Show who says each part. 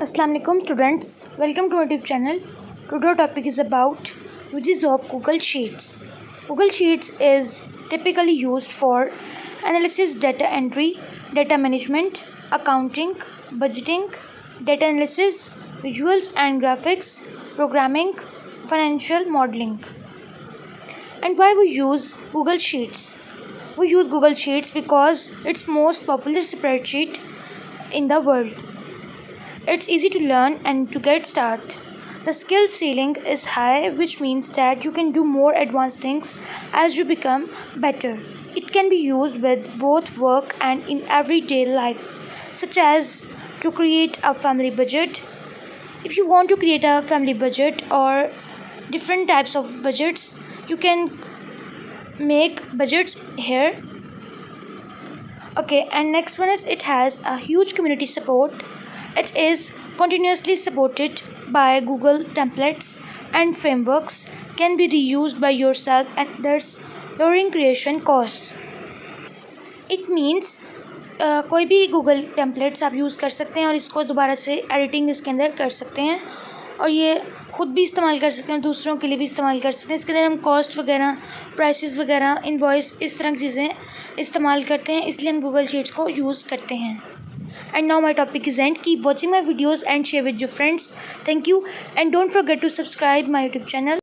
Speaker 1: Assalamu alaikum students, welcome to our YouTube channel. Today our topic is about uses of Google Sheets. Google Sheets is typically used for analysis, data entry, data management, accounting, budgeting, data analysis, visuals and graphics, programming, financial modeling. And why we use Google Sheets? We use Google Sheets because it's most popular spreadsheet in the world. It's easy to learn and to get started. The skill ceiling is high, which means that you can do more advanced things as you become better. It can be used with both work and in everyday life, such as to create a family budget. If you want to create a family budget or different types of budgets, you can make budgets here. Okay, and next one is it has a huge community support. It is continuously supported by Google templates and frameworks, can be reused by yourself and thus lowering creation costs. It means कोई भी Google templates आप use कर सकते हैं और इसको दोबारा से एडिटिंग इसके अंदर कर सकते हैं और ये ख़ुद भी इस्तेमाल कर सकते हैं, दूसरों के लिए भी इस्तेमाल कर सकते हैं. इसके अंदर हम कॉस्ट वगैरह, प्राइसेस वगैरह, इनवॉइस, इस तरह की चीज़ें इस्तेमाल करते हैं, इसलिए हम गूगल शीट्स को यूज़ करते हैं. And now my topic is end. Keep watching my videos and share with your friends. Thank you, and don't forget to subscribe my YouTube channel.